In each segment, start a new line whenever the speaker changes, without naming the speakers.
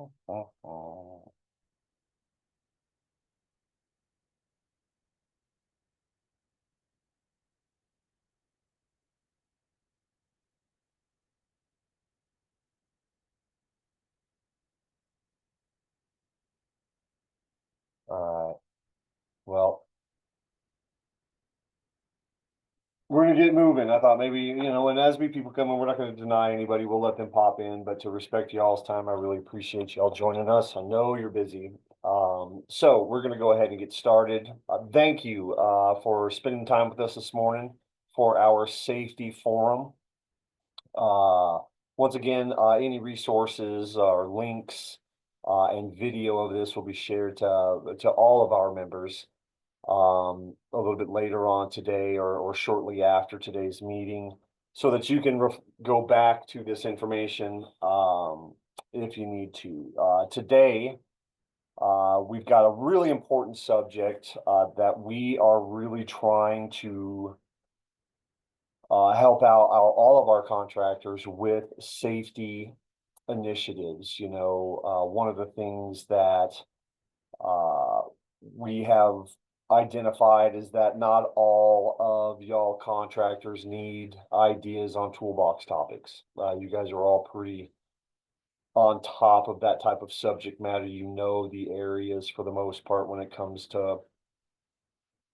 All right. Well, we're gonna get moving. I thought maybe, and as we people come in, we're not gonna deny anybody. We'll let them pop in, but to respect y'all's time, I really appreciate y'all joining us. I know you're busy. So we're gonna go ahead and get started. Thank you, for spending time with us this morning for our safety forum. Uh, Once again, any resources or links, and video of this will be shared to all of our members a little bit later on today or shortly after today's meeting so that you can go back to this information if you need to. Today, we've got a really important subject that we are really trying to help out all of our contractors with safety initiatives. One of the things that uh, we have identified is that not all of y'all contractors need ideas on toolbox topics. You guys are all pretty on top of that type of subject matter. The areas for the most part when it comes to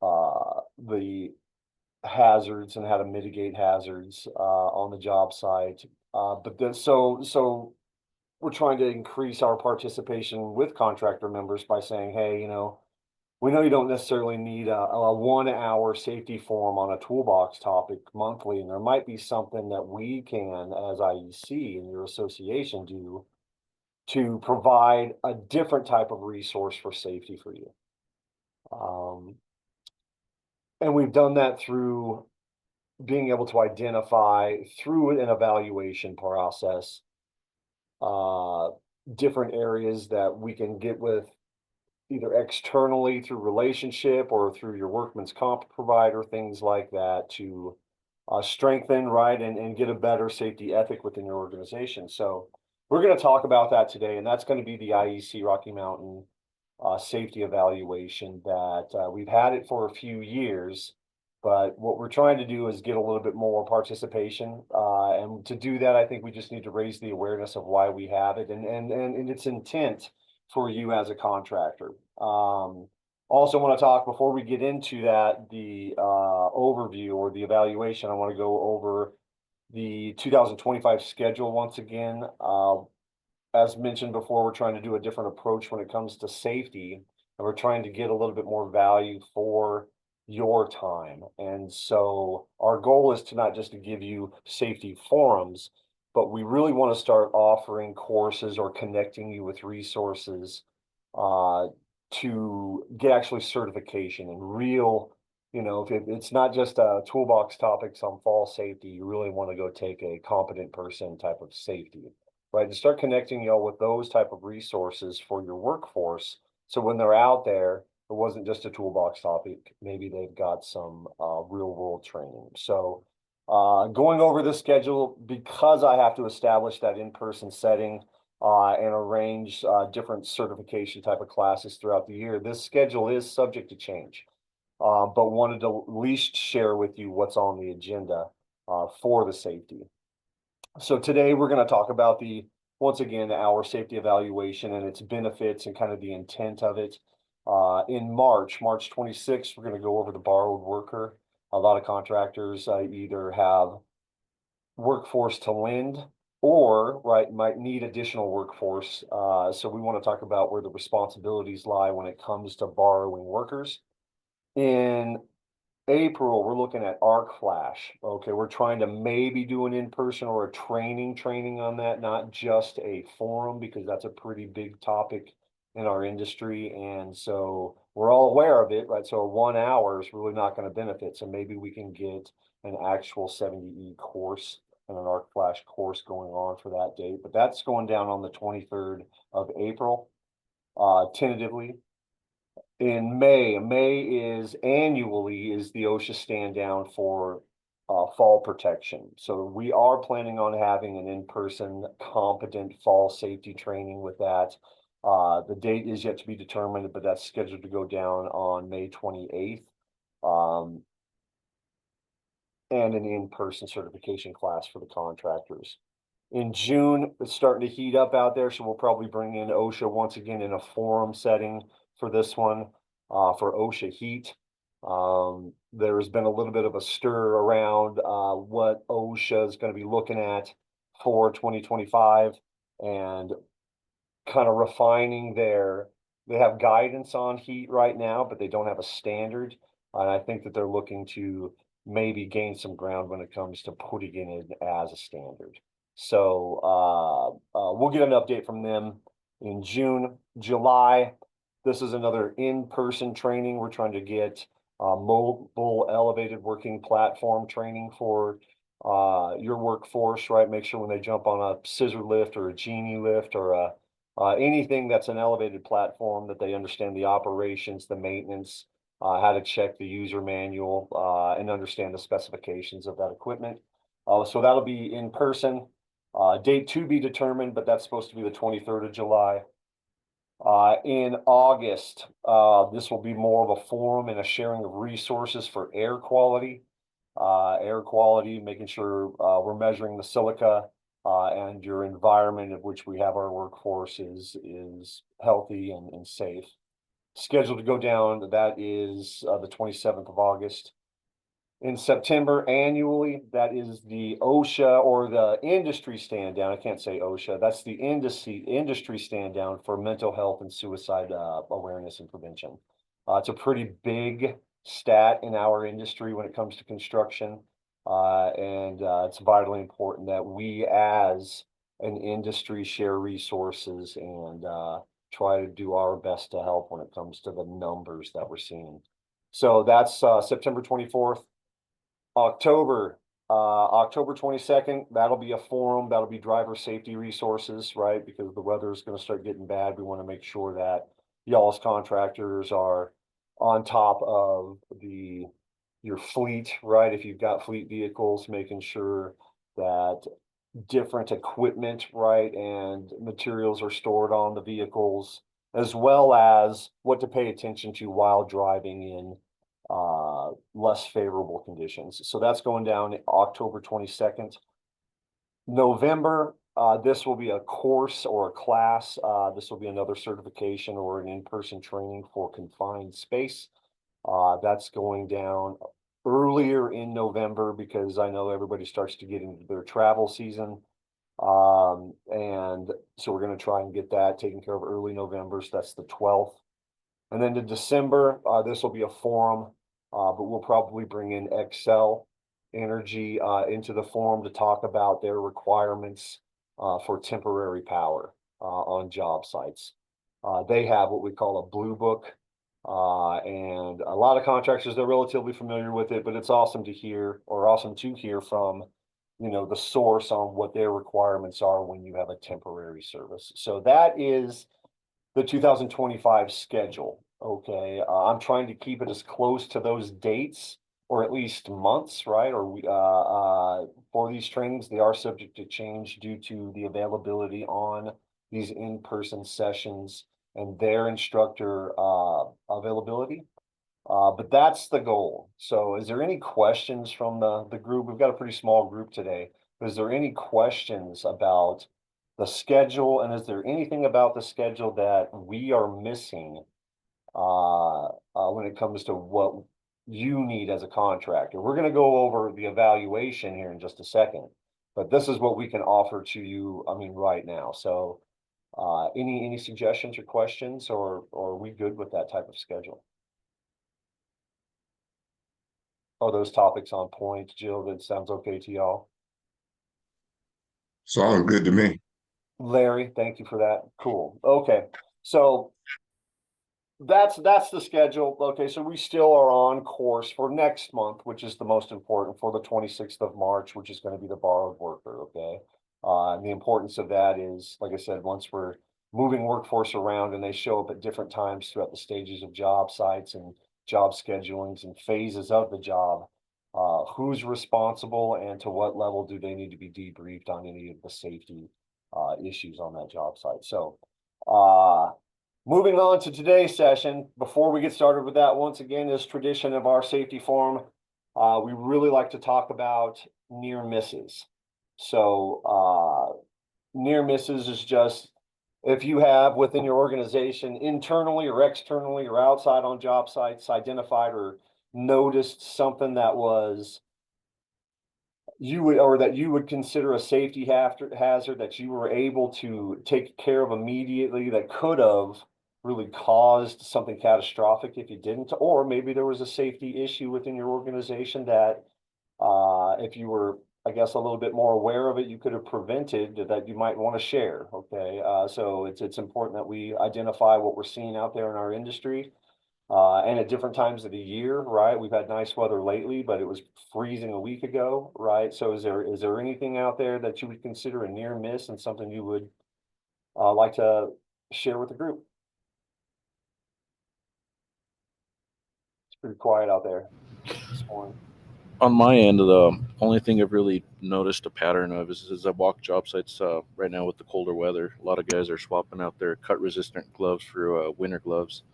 the hazards and how to mitigate hazards on the job site. So we're trying to increase our participation with contractor members by saying, hey, we know you don't necessarily need a 1 hour safety forum on a toolbox topic monthly, and there might be something that we can, as IEC and your association, do to provide a different type of resource for safety for you. And we've done that through being able to identify through an evaluation process uh, different areas that we can get with either externally through relationship or through your workman's comp provider, things like that to strengthen, right, and get a better safety ethic within your organization. So we're going to talk about that today, and that's going to be the IEC Rocky Mountain safety evaluation that we've had it for a few years. But what we're trying to do is get a little bit more participation. And to do that, I think we just need to raise the awareness of why we have it and its intent for you as a contractor. Also want to talk before we get into that, the overview or the evaluation. I want to go over the 2025 schedule once again. As mentioned before, we're trying to do a different approach when it comes to safety, and we're trying to get a little bit more value for your time. And so our goal is to not just to give you safety forums, but we really want to start offering courses or connecting you with resources uh, to get actually certification and real, if it's not just a toolbox topics on fall safety, you really want to go take a competent person type of safety, right? To start connecting y'all with those type of resources for your workforce. So when they're out there, it wasn't just a toolbox topic. Maybe they've got some real world training. So going over the schedule, because I have to establish that in-person setting and arrange different certification type of classes throughout the year, this schedule is subject to change. But wanted to at least share with you what's on the agenda for the safety. So today we're going to talk about once again, our safety evaluation and its benefits and kind of the intent of it. In March 26th, we're going to go over the borrowed worker. A lot of contractors either have workforce to lend or, right, might need additional workforce. So we want to talk about where the responsibilities lie when it comes to borrowing workers. In April, we're looking at arc flash. Okay, we're trying to maybe do an in-person or a training on that, not just a forum, because that's a pretty big topic in our industry. And so we're all aware of it, right? So 1 hour is really not going to benefit. So maybe we can get an actual 70E course and an arc flash course going on for that date. But that's going down on the 23rd of April, tentatively. In May is annually is the OSHA stand down for fall protection. So we are planning on having an in-person competent fall safety training with that. The date is yet to be determined, but that's scheduled to go down on May 28th. And an in-person certification class for the contractors. In June, it's starting to heat up out there, so we'll probably bring in OSHA once again in a forum setting for this one, for OSHA heat. There has been a little bit of a stir around what OSHA is going to be looking at for 2025 and kind of refining they have guidance on heat right now, but they don't have a standard. And I think that they're looking to maybe gain some ground when it comes to putting it in as a standard. So we'll get an update from them in June. July, this is another in-person training. We're trying to get mobile elevated working platform training for your workforce, right? Make sure when they jump on a scissor lift or a genie lift or anything that's an elevated platform that they understand the operations, the maintenance, how to check the user manual, and understand the specifications of that equipment. So that'll be in person. Date to be determined, but that's supposed to be the 23rd of July. In August, this will be more of a forum and a sharing of resources for air quality. Making sure we're measuring the silica and your environment of which we have our workforce is healthy and safe. Scheduled to go down, that is the 27th of August. In September annually, that is the OSHA or the industry stand down. I can't say OSHA. That's the industry stand down for mental health and suicide awareness and prevention. It's a pretty big stat in our industry when it comes to construction. And it's vitally important that we as an industry share resources and try to do our best to help when it comes to the numbers that we're seeing. So that's September 24th. October 22nd, that'll be a forum, that'll be driver safety resources, right? Because the weather is going to start getting bad. We want to make sure that y'all's contractors are on top of your fleet, right? If you've got fleet vehicles, making sure that different equipment, right, and materials are stored on the vehicles, as well as what to pay attention to while driving in less favorable conditions. So that's going down October 22nd. November, this will be a course or a class. This will be another certification or an in-person training for confined space. That's going down earlier in November because I know everybody starts to get into their travel season. And so we're going to try and get that taken care of early November. So that's the 12th. And then to December, this will be a forum, but we'll probably bring in Excel Energy into the forum to talk about their requirements for temporary power on job sites. They have what we call a blue book, and a lot of contractors, they're relatively familiar with it, but it's awesome to hear from, the source on what their requirements are when you have a temporary service. So that is the 2025 schedule. Okay, I'm trying to keep it as close to those dates or at least months, right? Or we for these trainings, they are subject to change due to the availability on these in-person sessions and their instructor availability. But that's the goal. So is there any questions from the group? We've got a pretty small group today. Is there any questions about the schedule? And is there anything about the schedule that we are missing when it comes to what you need as a contractor? We're going to go over the evaluation here in just a second, but this is what we can offer to you, right now. So any suggestions or questions, or are we good with that type of schedule? Are those topics on point, Jill? That sounds okay to y'all?
Sounds good to me.
Larry, thank you for that. Cool. Okay. So that's the schedule. Okay, so we still are on course for next month, which is the most important, for the 26th of March, which is going to be the borrowed worker. Okay. And the importance of that is, like I said, once we're moving workforce around and they show up at different times throughout the stages of job sites and job schedulings and phases of the job, who's responsible and to what level do they need to be debriefed on any of the safety issues on that job site. So moving on to today's session, before we get started with that, once again, this tradition of our safety forum, we really like to talk about near misses. So near misses is just if you have within your organization, internally or externally or outside on job sites, identified or noticed something that was you would consider a safety hazard that you were able to take care of immediately that could have really caused something catastrophic if you didn't, or maybe there was a safety issue within your organization that if you were, I guess, a little bit more aware of it, you could have prevented that you might want to share. Okay. So it's important that we identify what we're seeing out there in our industry. And at different times of the year, right? We've had nice weather lately, but it was freezing a week ago, right? So is there anything out there that you would consider a near miss and something you would like to share with the group? It's pretty quiet out there this morning.
On my end, the only thing I've really noticed a pattern of is I walk job sites right now with the colder weather. A lot of guys are swapping out their cut resistant gloves for winter gloves.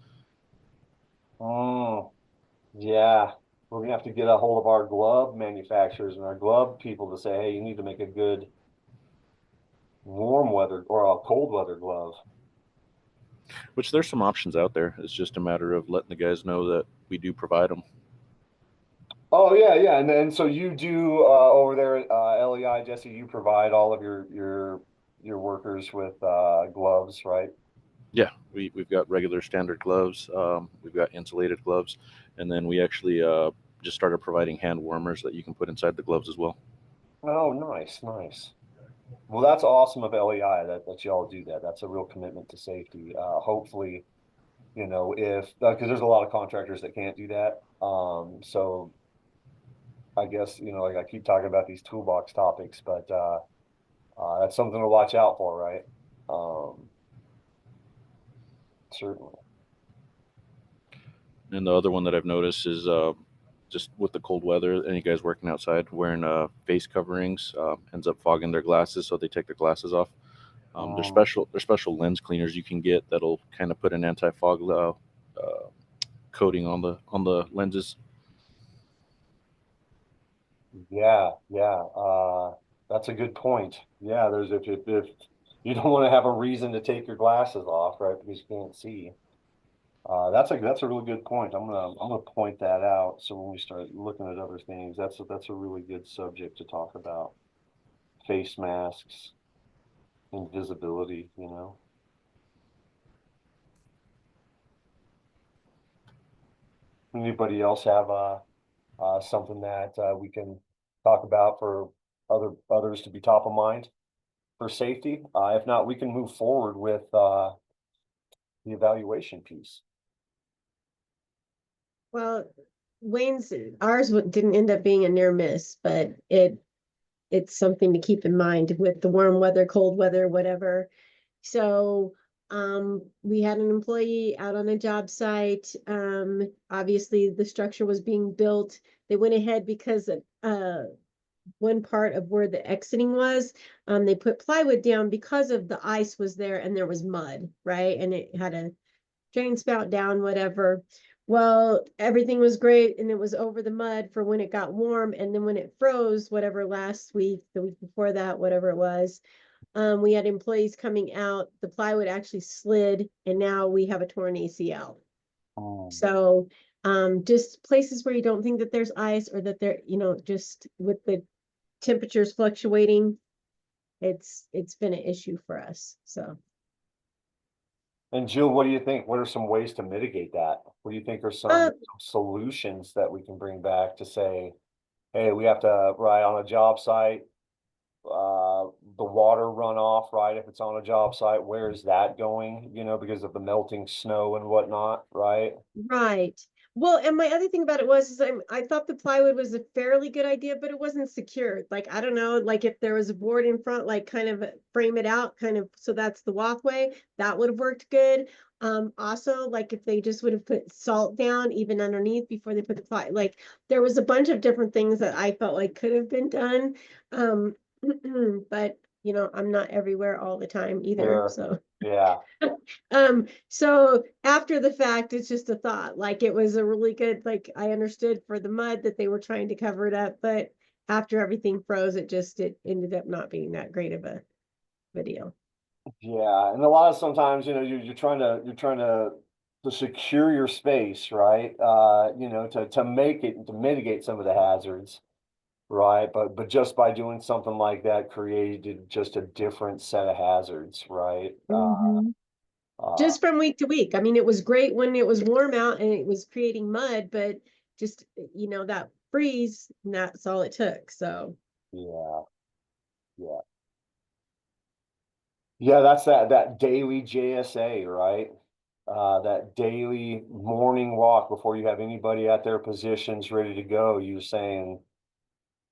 Oh, yeah. We're gonna have to get a hold of our glove manufacturers and our glove people to say, hey, you need to make a good warm weather or a cold weather glove.
Which there's some options out there. It's just a matter of letting the guys know that we do provide them.
Oh yeah, yeah, and so you do over there at LEI, Jesse. You provide all of your workers with gloves, right?
Yeah, we've got regular standard gloves. We've got insulated gloves, and then we actually just started providing hand warmers that you can put inside the gloves as well.
Oh, nice, nice. Well, that's awesome of LEI that y'all do that. That's a real commitment to safety. Hopefully, if because there's a lot of contractors that can't do that. So I guess like I keep talking about these toolbox topics, but that's something to watch out for, right? Um, certainly.
And the other one that I've noticed is just with the cold weather, any guys working outside wearing face coverings ends up fogging their glasses, so they take their glasses off.
Um,
There's special lens cleaners you can get that'll kind of put an anti fog coating on the lenses.
Yeah, yeah. That's a good point. Yeah, there's if you don't want to have a reason to take your glasses off, right? Because you can't see. That's a really good point. I'm gonna point that out. So when we start looking at other things, that's a really good subject to talk about. Face masks, invisibility, Anybody else have something that we can talk about for others to be top of mind for safety? If not, we can move forward with the evaluation piece.
Well, Wayne's ours didn't end up being a near miss, but it's something to keep in mind with the warm weather, cold weather, whatever. So we had an employee out on a job site. Obviously the structure was being built. They went ahead because one part of where the exiting was, they put plywood down because of the ice was there and there was mud, right? And it had a drain spout down, whatever. Well, everything was great and it was over the mud for when it got warm. And then when it froze, whatever last week, the week before that, whatever it was, we had employees coming out. The plywood actually slid and now we have a torn ACL.
Um,
So just places where you don't think that there's ice or that there, just with the temperatures fluctuating, it's been an issue for us. So
and Jill, what do you think? What are some ways to mitigate that? What do you think are
uh,
some solutions that we can bring back to say, hey, we have to, right, on a job site, the water runoff, right? If it's on a job site, where is that going? Because of the melting snow and whatnot, right?
right. Well, and my other thing about it was, is I thought the plywood was a fairly good idea, but it wasn't secured. Like, I don't know, like if there was a board in front, like kind of frame it out, kind of, so that's the walkway, that would have worked good. Also, like if they just would have put salt down even underneath before they put the ply, like there was a bunch of different things that I felt like could have been done. Um, but you know, I'm not everywhere all the time either,
Sure.
so.
Yeah.
So after the fact, it's just a thought. Like it was a really good, like I understood for the mud that they were trying to cover it up, but after everything froze, it ended up not being that great of a video.
Yeah, and a lot of sometimes, you know, you're trying to secure your space, right? You know, to make it to mitigate some of the hazards, right? But just by doing something like that created just a different set of hazards, right?
Mhm.
Uh,
Just from week to week. I mean, it was great when it was warm out and it was creating mud, but just, you know, that freeze, and that's all it took. So,
yeah, yeah. Yeah, that's that daily JSA, right? That daily morning walk before you have anybody at their positions ready to go. You're saying,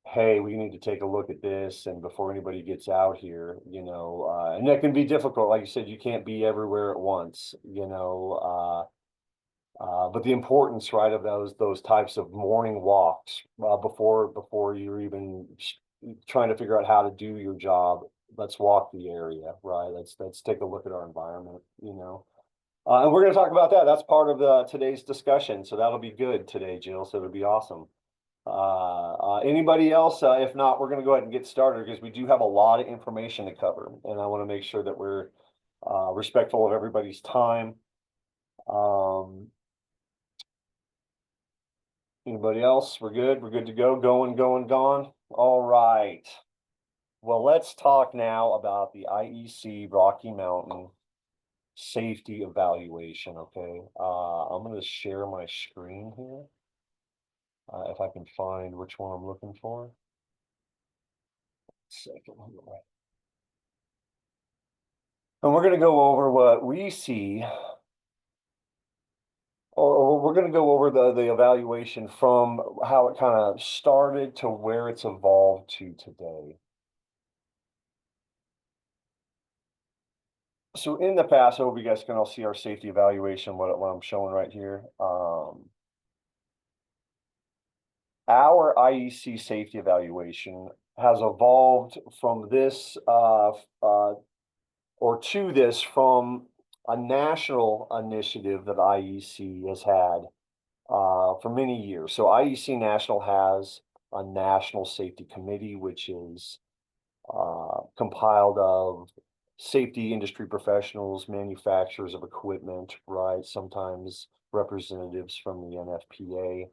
hey, we need to take a look at this, and before anybody gets out here, you know, and that can be difficult. Like you said, you can't be everywhere at once, you know. But the importance, right, of those types of morning walks before you're even trying to figure out how to do your job. Let's walk the area, right? Let's take a look at our environment, you know. And we're going to talk about that. That's part of the today's discussion. So that'll be good today, Jill. So it'll be awesome. Anybody else? If not, we're going to go ahead and get started because we do have a lot of information to cover, and I want to make sure that we're respectful of everybody's time. Um, Anybody else? We're good. We're good to go. Going, going, gone. All right. Well, let's talk now about the IEC Rocky Mountain Safety Evaluation. Okay. I'm going to share my screen here. If I can find which one I'm looking for. Second. And we're going to go over what we see, or we're going to go over the evaluation from how it kind of started to where it's evolved to today. So in the past, I hope you guys can all see our safety evaluation, what I'm showing right here. Our IEC safety evaluation has evolved from this or to this from a national initiative that IEC has had for many years. So IEC National has a national safety committee, which is compiled of safety industry professionals, manufacturers of equipment, right? Sometimes representatives from the NFPA.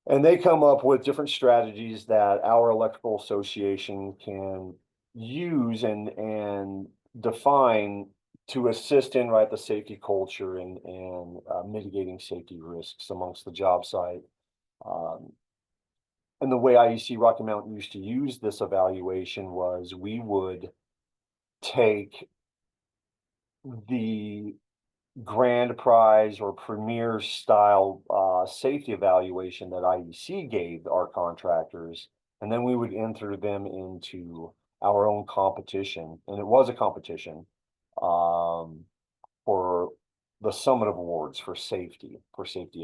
And they come up with different strategies that our electrical association can use and define to assist in, right, the safety culture and mitigating safety risks amongst the job site. Um, and the way IEC Rocky Mountain used to use this evaluation was we would take the grand prize or premier style safety evaluation that IEC gave our contractors, and then we would enter them into our own competition. And it was a competition for the summative awards for safety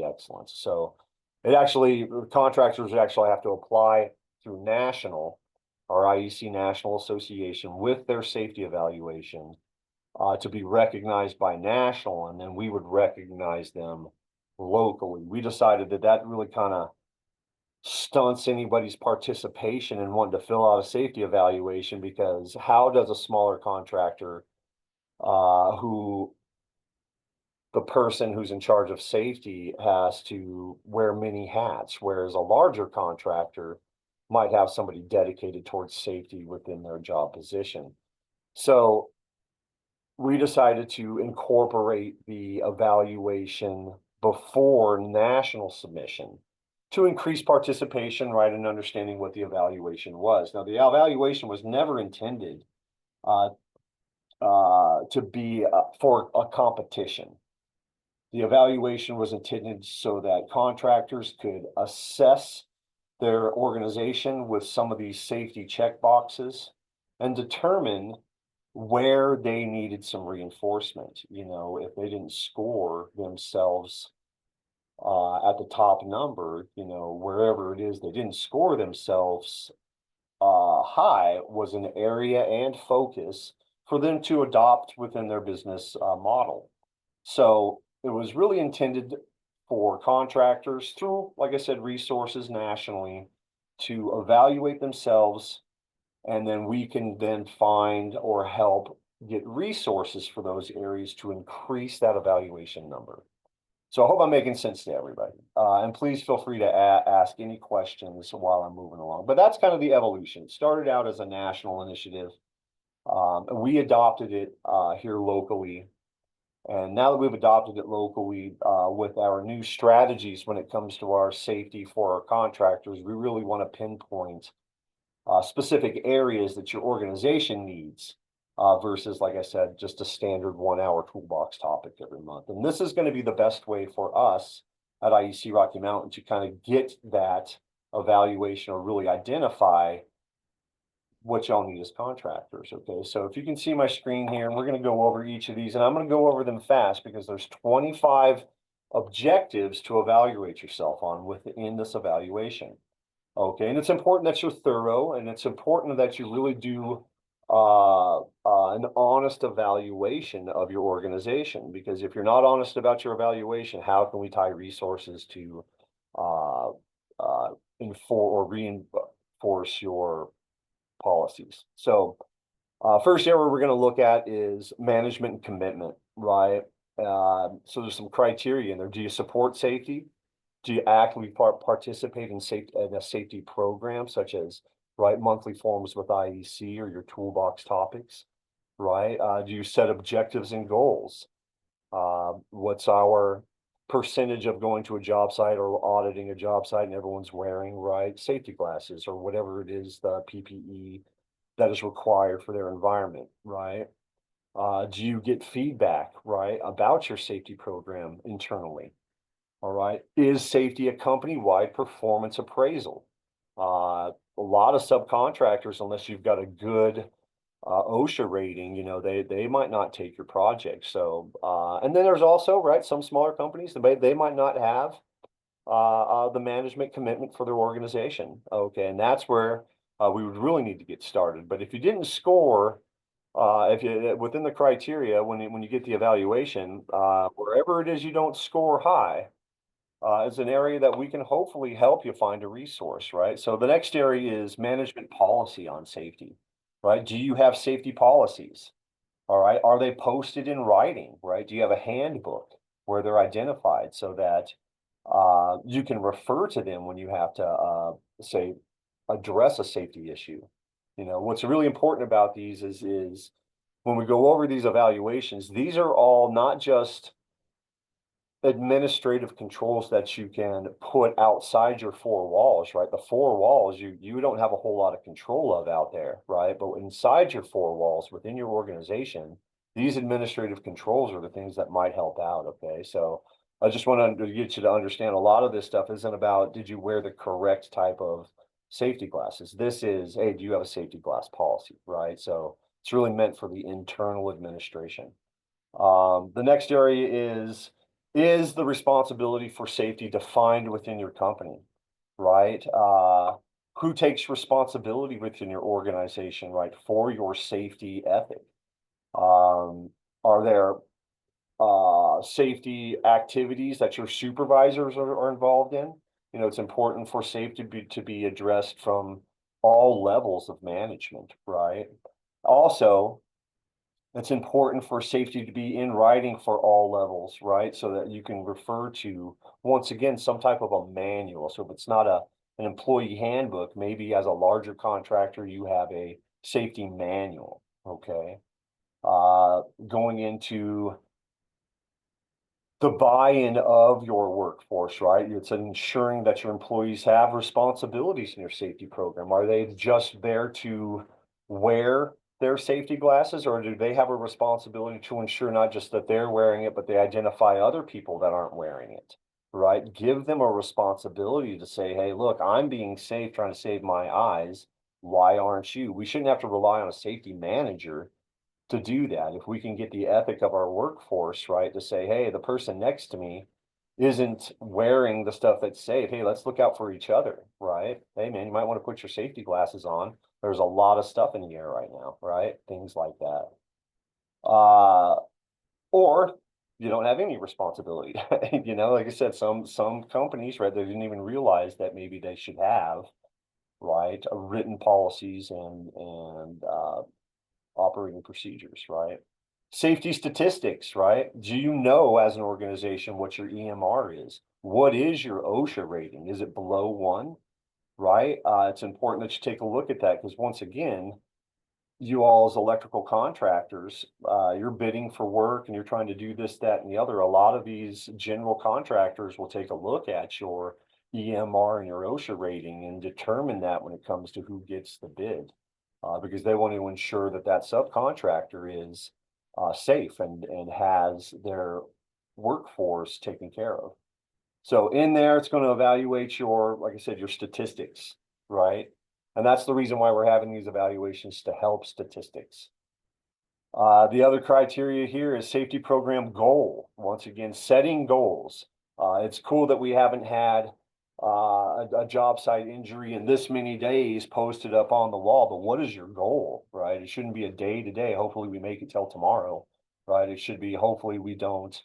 excellence. So it actually, contractors actually have to apply through national, our IEC National Association with their safety evaluation to be recognized by national, and then we would recognize them locally. We decided that that really kind of stunts anybody's participation in wanting to fill out a safety evaluation, because how does a smaller contractor who the person who's in charge of safety has to wear many hats, whereas a larger contractor might have somebody dedicated towards safety within their job position. So we decided to incorporate the evaluation before national submission to increase participation, right, and understanding what the evaluation was. Now, the evaluation was never intended to be for a competition. The evaluation was intended so that contractors could assess their organization with some of these safety check boxes and determine where they needed some reinforcement. You know, if they didn't score themselves at the top number, you know, wherever it is they didn't score themselves high, was an area and focus for them to adopt within their business model. So it was really intended for contractors through, like I said, resources nationally to evaluate themselves, and then we can then find or help get resources for those areas to increase that evaluation number. So I hope I'm making sense to everybody. And please feel free to ask any questions while I'm moving along. But that's kind of the evolution. It started out as a national initiative. We adopted it here locally. And now that we've adopted it locally with our new strategies when it comes to our safety for our contractors, we really want to pinpoint specific areas that your organization needs versus, like I said, just a standard 1 hour toolbox topic every month. And this is going to be the best way for us at IEC Rocky Mountain to kind of get that evaluation or really identify what y'all need as contractors. Okay, so if you can see my screen here, and we're going to go over each of these, and I'm going to go over them fast because there's 25 objectives to evaluate yourself on within this evaluation. Okay, and it's important that you're thorough, and it's important that you really do an honest evaluation of your organization, because if you're not honest about your evaluation, how can we tie resources to enforce or reinforce your policies? So first area we're going to look at is management and commitment, right? So there's some criteria in there. Do you support safety? Do you actively participate in a safety program, such as monthly forums with IEC or your toolbox topics, right? Do you set objectives and goals? What's our percentage of going to a job site or auditing a job site and everyone's wearing safety glasses or whatever it is, the PPE that is required for their environment, right? Do you get feedback, about your safety program internally? All right. Is safety a company-wide performance appraisal? A lot of subcontractors, unless you've got a good OSHA rating, you know, they might not take your project. So, and then there's also, some smaller companies, they might not have the management commitment for their organization. Okay. And that's where we would really need to get started. But if you didn't score, if you within the criteria, when you get the evaluation, wherever it is you don't score high, is an area that we can hopefully help you find a resource, right? So the next area is management policy on safety, right? Do you have safety policies? All right. Are they posted in writing, right? Do you have a handbook where they're identified so that you can refer to them when you have to, say, address a safety issue? You know, what's really important about these is when we go over these evaluations, these are all not just administrative controls that you can put outside your four walls, right? The four walls you don't have a whole lot of control of out there, right? But inside your four walls within your organization, these administrative controls are the things that might help out. Okay, so I just want to get you to understand a lot of this stuff isn't about did you wear the correct type of safety glasses. This is, hey, do you have a safety glass policy, right? So it's really meant for the internal administration. The next area is the responsibility for safety defined within your company, right? Who takes responsibility within your organization, right, for your safety ethic? Are there safety activities that your supervisors are involved in? You know, it's important for safety to be addressed from all levels of management, right? Also, it's important for safety to be in writing for all levels, right? So that you can refer to, once again, some type of a manual. So if it's not an employee handbook, maybe as a larger contractor, you have a safety manual, okay? Going into the buy-in of your workforce, right? It's ensuring that your employees have responsibilities in your safety program. Are they just there to wear their safety glasses, or do they have a responsibility to ensure not just that they're wearing it, but they identify other people that aren't wearing it, right? Give them a responsibility to say, hey, look, I'm being safe, trying to save my eyes. Why aren't you? We shouldn't have to rely on a safety manager to do that. If we can get the ethic of our workforce, right, to say, hey, the person next to me isn't wearing the stuff that's safe. Hey, let's look out for each other, right? Hey, man, you might want to put your safety glasses on. There's a lot of stuff in the air right now, right? Things like that. Or you don't have any responsibility. You know, like I said, some companies, right, they didn't even realize that maybe they should have, right, written policies and operating procedures, right? Safety statistics, right? Do you know as an organization what your EMR is? What is your OSHA rating? Is it below 1, right? It's important that you take a look at that because once again, you all as electrical contractors, you're bidding for work and you're trying to do this, that, and the other. A lot of these general contractors will take a look at your EMR and your OSHA rating and determine that when it comes to who gets the bid, because they want to ensure that that subcontractor is safe and has their workforce taken care of. So in there, it's going to evaluate your, like I said, your statistics, right? And that's the reason why we're having these evaluations, to help statistics. The other criteria here is safety program goal. Once again, setting goals. It's cool that we haven't had a job site injury in this many days posted up on the wall, but what is your goal, right? It shouldn't be a day to day. Hopefully we make it till tomorrow, right? It should be, hopefully we don't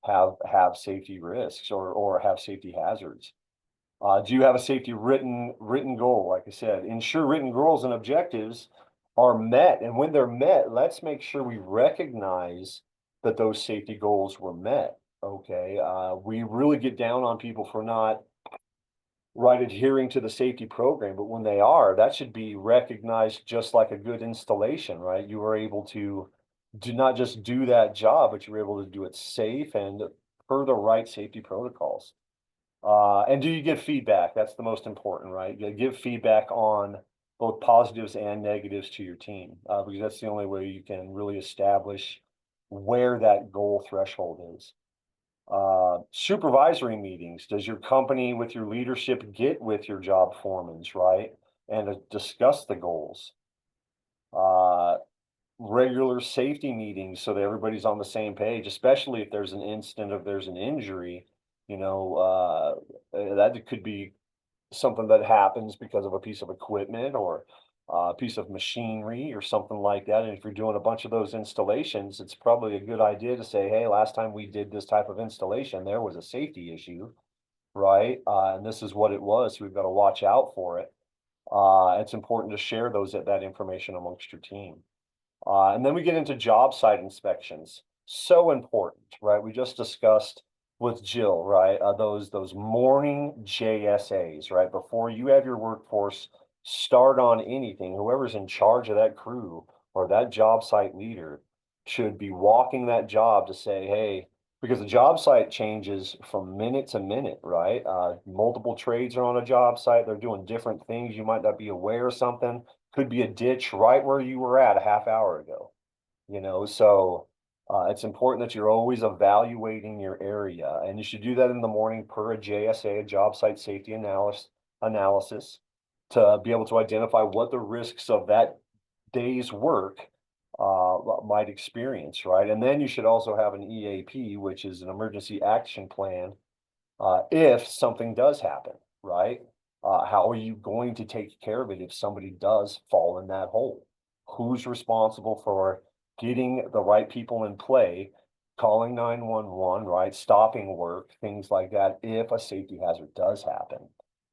have safety risks or have safety hazards. Do you have a safety written goal? Like I said, ensure written goals and objectives are met. And when they're met, let's make sure we recognize that those safety goals were met. Okay. We really get down on people for not right adhering to the safety program, but when they are, that should be recognized just like a good installation, right? You were able to do not just do that job, but you were able to do it safe and per the right safety protocols. And do you give feedback? That's the most important, right? You give feedback on both positives and negatives to your team, because that's the only way you can really establish where that goal threshold is. Supervisory meetings. Does your company with your leadership get with your job foremans, right? And discuss the goals. Regular safety meetings so that everybody's on the same page, especially if there's an incident, if there's an injury, you know, that could be something that happens because of a piece of equipment or a piece of machinery or something like that. And if you're doing a bunch of those installations, it's probably a good idea to say, hey, last time we did this type of installation, there was a safety issue, right? And this is what it was. So we've got to watch out for it. It's important to share that information amongst your team. And then we get into job site inspections. So important, right? We just discussed with Jill, right? Those morning JSAs, right? Before you have your workforce start on anything, whoever's in charge of that crew or that job site leader should be walking that job to say, hey, because the job site changes from minute to minute, right? Multiple trades are on a job site. They're doing different things. You might not be aware of something. Could be a ditch right where you were at a half hour ago, you know? So it's important that you're always evaluating your area, and you should do that in the morning per a JSA, a job site safety analysis, to be able to identify what the risks of that day's work might experience, right? And then you should also have an EAP, which is an emergency action plan, if something does happen, right? How are you going to take care of it if somebody does fall in that hole? Who's responsible for getting the right people in play, calling 911, right? Stopping work, things like that, if a safety hazard does happen.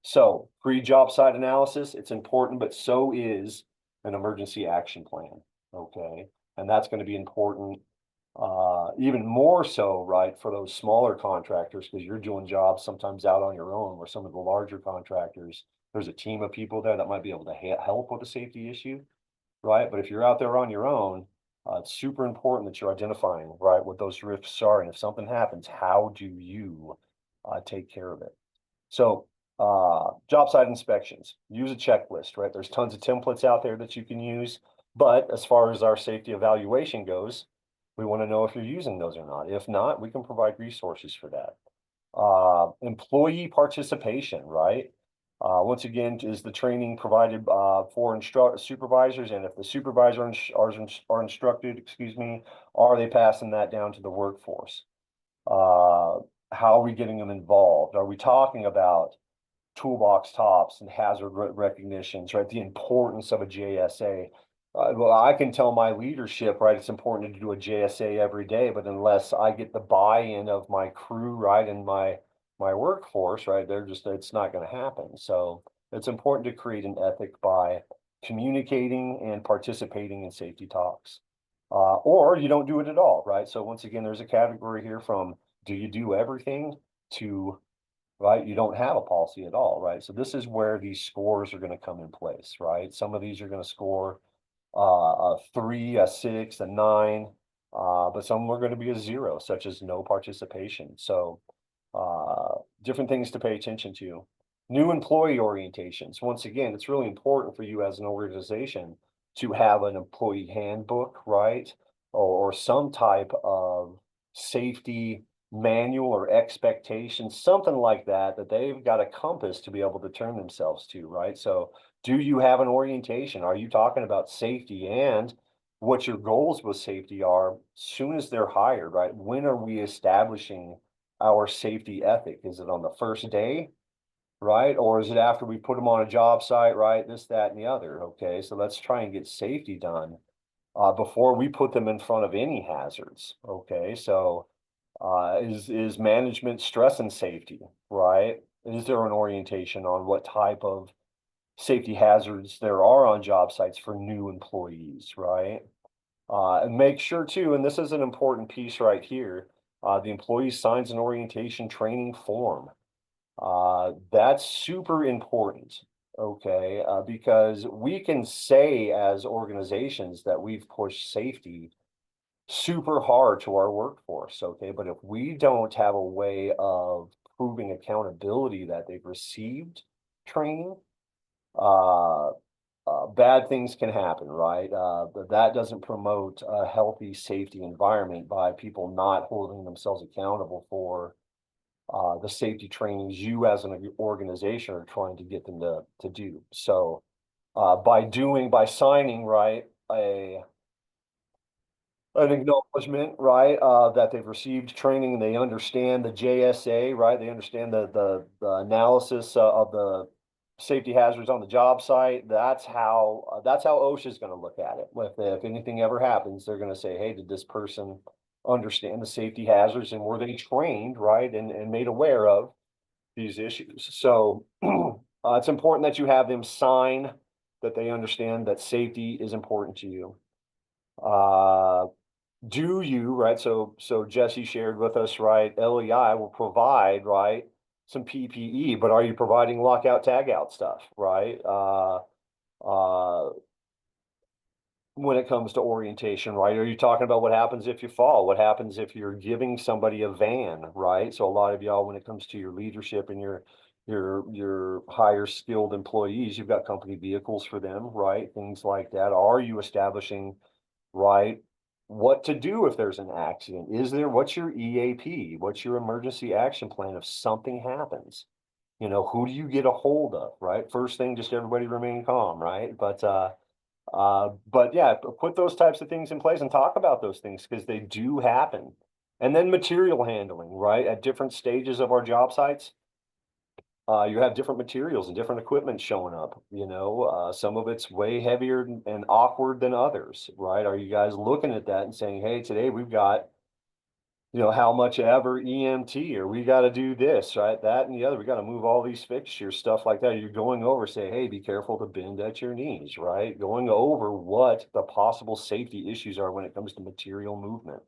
So pre-job site analysis, it's important, but so is an emergency action plan, okay? And that's going to be important even more so, right, for those smaller contractors, because you're doing jobs sometimes out on your own, where some of the larger contractors, there's a team of people there that might be able to help with a safety issue, right? But if you're out there on your own, it's super important that you're identifying, right, what those risks are. And if something happens, how do you take care of it? So job site inspections, use a checklist, right? There's tons of templates out there that you can use, But as far as our safety evaluation goes, we want to know if you're using those or not. If not, we can provide resources for that. Employee participation, right? Once again, is the training provided for supervisors, and if the supervisor are instructed, excuse me, are they passing that down to the workforce? How are we getting them involved? Are we talking about toolbox tops and hazard recognitions, right? The importance of a JSA. Well, I can tell my leadership, right, it's important to do a JSA every day, but unless I get the buy-in of my crew, right, and my workforce, right, it's not going to happen. So it's important to create an ethic by communicating and participating in safety talks. Or you don't do it at all, right? So once again, there's a category here from do you do everything to right? You don't have a policy at all, right? So this is where these scores are going to come in place, right? Some of these are going to score a 3, a 6, a 9, but some are going to be a 0, such as no participation. So different things to pay attention to. New employee orientations. Once again, it's really important for you as an organization to have an employee handbook, right? Or some type of safety manual or expectation, something like that, that they've got a compass to be able to turn themselves to, right? So do you have an orientation? Are you talking about safety and what your goals with safety are soon as they're hired, right? When are we establishing our safety ethic? Is it on the first day, right? Or is it after we put them on a job site, right? This, that, and the other. Okay, so let's try and get safety done before we put them in front of any hazards. Okay, so is management stress and safety, right? Is there an orientation on what type of safety hazards there are on job sites for new employees, right? And make sure too, and this is an important piece right here, the employee signs an orientation training form. That's super important, okay? Because we can say as organizations that we've pushed safety super hard to our workforce, okay? But if we don't have a way of proving accountability that they've received training, uh, bad things can happen, right? But that doesn't promote a healthy safety environment by people not holding themselves accountable for the safety trainings you as an organization are trying to get them to do. So by signing, right, an acknowledgement, right, that they've received training and they understand the JSA, right? They understand the analysis of the safety hazards on the job site. That's how OSHA is going to look at it. If anything ever happens, they're going to say, hey, did this person understand the safety hazards and were they trained, right, and made aware of these issues? So it's important that you have them sign that they understand that safety is important to you. Do you, right? So Jesse shared with us, right? LEI will provide, right, some PPE, but are you providing lockout tagout stuff, right? Uh, when it comes to orientation, right? Are you talking about what happens if you fall? What happens if you're giving somebody a van, right? So a lot of y'all, when it comes to your leadership and your higher skilled employees, you've got company vehicles for them, right? Things like that. Are you establishing, right, what to do if there's an accident? What's your EAP? What's your emergency action plan if something happens? You know, who do you get a hold of, right? First thing, just everybody remain calm, right? But yeah, put those types of things in place and talk about those things because they do happen. And then material handling, right? At different stages of our job sites, you have different materials and different equipment showing up, you know, some of it's way heavier and awkward than others, right? Are you guys looking at that and saying, hey, today we've got, you know, how much ever EMT, or we got to do this, right? That and the other, we got to move all these fixtures, stuff like that. You're going over, say, hey, be careful to bend at your knees, right? Going over what the possible safety issues are when it comes to material movement.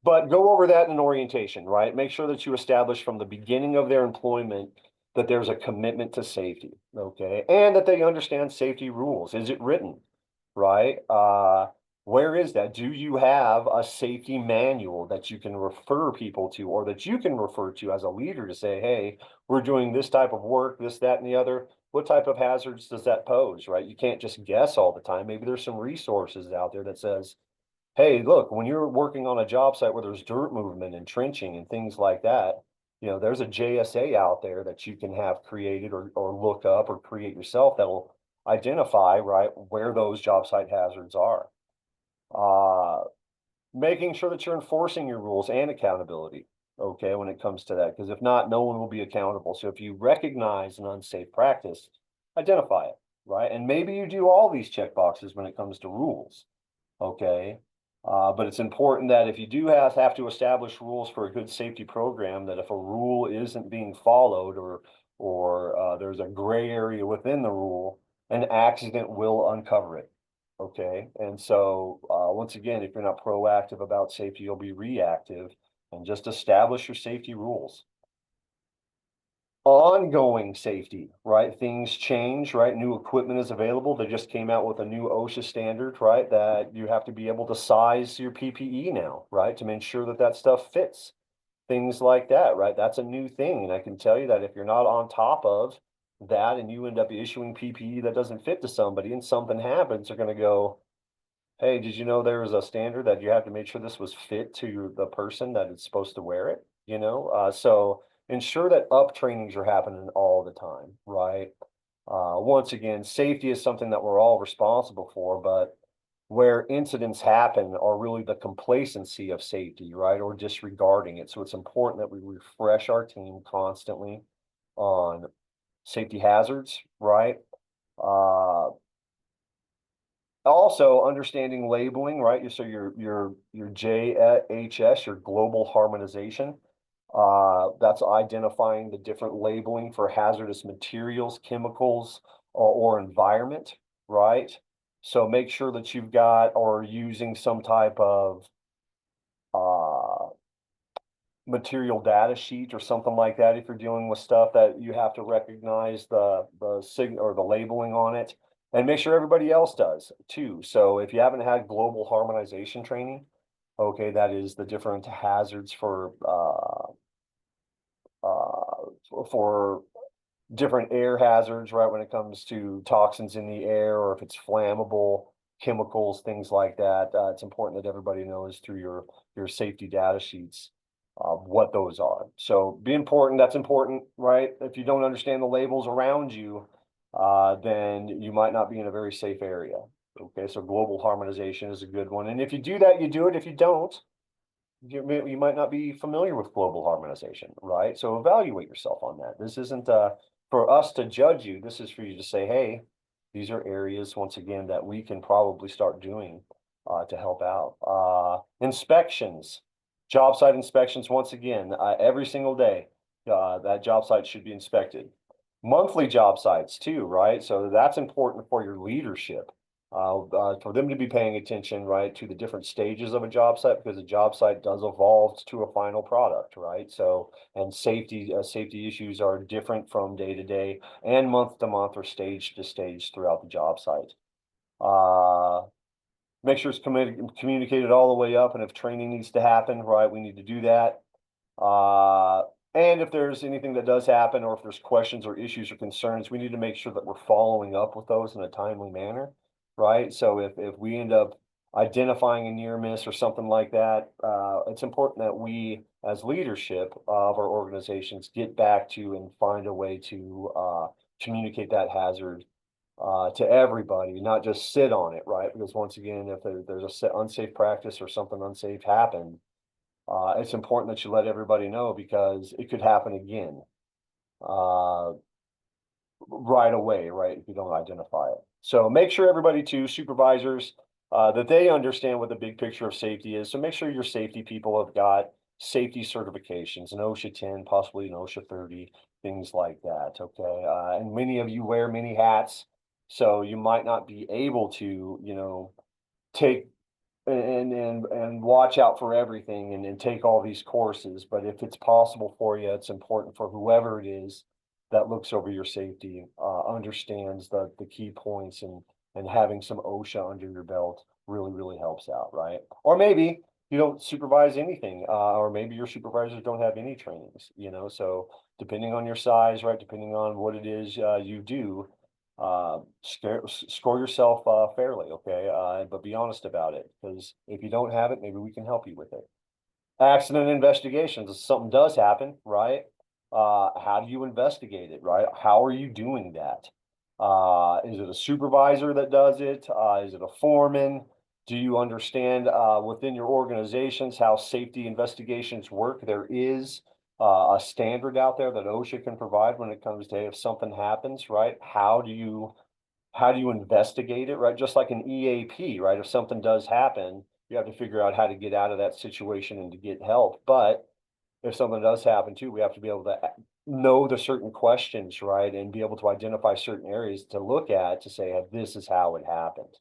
But go over that in an orientation, right? Make sure that you establish from the beginning of their employment that there's a commitment to safety, okay? And that they understand safety rules. Is it written, right? Where is that? Do you have a safety manual that you can refer people to or that you can refer to as a leader to say, hey, we're doing this type of work, this, that, and the other. what type of hazards does that pose, right? You can't just guess all the time. Maybe there's some resources out there that says, hey, look, when you're working on a job site where there's dirt movement and trenching and things like that, there's a JSA out there that you can have created or look up or create yourself that'll identify, right, where those job site hazards are. Making sure that you're enforcing your rules and accountability, okay, when it comes to that, because if not, no one will be accountable. So if you recognize an unsafe practice, identify it, right? And maybe you do all these check boxes when it comes to rules, okay? But it's important that if you do have to establish rules for a good safety program, that if a rule isn't being followed or there's a gray area within the rule, an accident will uncover it. Okay, and so once again, if you're not proactive about safety, you'll be reactive, and just establish your safety rules. Ongoing safety, right? Things change, right? New equipment is available. They just came out with a new OSHA standard, right? That you have to be able to size your PPE now, right? To make sure that that stuff fits. Things like that, right? That's a new thing. And I can tell you that if you're not on top of that and you end up issuing PPE that doesn't fit to somebody and something happens, they're going to go, hey, did you know there was a standard that you have to make sure this was fit to the person that is supposed to wear it? So ensure that up trainings are happening all the time, right? Once again, safety is something that we're all responsible for, but where incidents happen are really the complacency of safety, right? Or disregarding it. So it's important that we refresh our team constantly on safety hazards, right? Also understanding labeling, right? So your JHS, your global harmonization, that's identifying the different labeling for hazardous materials, chemicals, or environment, right? So make sure that you've got or using some type of material data sheet or something like that if you're dealing with stuff that you have to recognize the signal or the labeling on it, and make sure everybody else does too. So if you haven't had global harmonization training, okay, that is the different hazards for different air hazards, right? When it comes to toxins in the air, or if it's flammable chemicals, things like that. It's important that everybody knows through your safety data sheets what those are. So be important. That's important, right? If you don't understand the labels around you, then you might not be in a very safe area. Okay, so global harmonization is a good one. And if you do that, you do it. If you don't, you might not be familiar with global harmonization, right? So evaluate yourself on that. This isn't for us to judge you. This is for you to say, hey, these are areas, once again, that we can probably start doing to help out. Inspections, job site inspections, once again, every single day, that job site should be inspected. Monthly job sites too, right? So that's important for your leadership. For them to be paying attention, right, to the different stages of a job site, because a job site does evolve to a final product, right? So, and safety issues are different from day to day and month to month or stage to stage throughout the job site. Make sure it's communicated all the way up, and if training needs to happen, right, we need to do that. And if there's anything that does happen, or if there's questions or issues or concerns, we need to make sure that we're following up with those in a timely manner, right? So if we end up identifying a near miss or something like that, it's important that we, as leadership of our organizations, get back to and find a way to communicate that hazard to everybody, not just sit on it, right? Because once again, if there's a unsafe practice or something unsafe happened, it's important that you let everybody know, because it could happen again right away, right? If you don't identify it. So make sure everybody too, supervisors, that they understand what the big picture of safety is. So make sure your safety people have got safety certifications, an OSHA 10, possibly an OSHA 30, things like that, okay? And many of you wear many hats, so you might not be able to, take and watch out for everything and take all these courses. But if it's possible for you, it's important for whoever it is that looks over your safety, understands the key points, and having some OSHA under your belt really, really helps out, right? Or maybe you don't supervise anything, or maybe your supervisors don't have any trainings, so depending on your size, right, depending on what it is, you do, score yourself, fairly, okay? But be honest about it, because if you don't have it, maybe we can help you with it. Accident investigations, if something does happen, right? How do you investigate it, right? How are you doing that? Is it a supervisor that does it? Is it a foreman? Do you understand within your organizations how safety investigations work? There is a standard out there that OSHA can provide when it comes to if something happens, right? How do you investigate it, right? Just like an EAP, right? If something does happen, you have to figure out how to get out of that situation and to get help. But if something does happen too, we have to be able to know the certain questions, right? And be able to identify certain areas to look at to say, this is how it happened.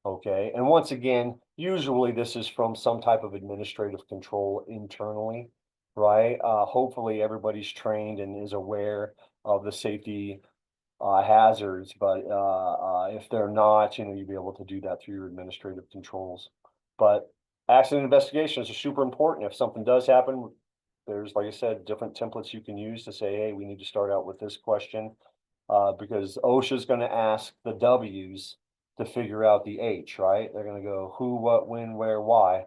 Okay. And once again, usually this is from some type of administrative control internally, right? Hopefully everybody's trained and is aware of the safety hazards, but if they're not, you'd be able to do that through your administrative controls. But accident investigations are super important. If something does happen, there's, like I said, different templates you can use to say, hey, we need to start out with this question, because OSHA is going to ask the W's to figure out the H, right? They're going to go who, what, when, where, why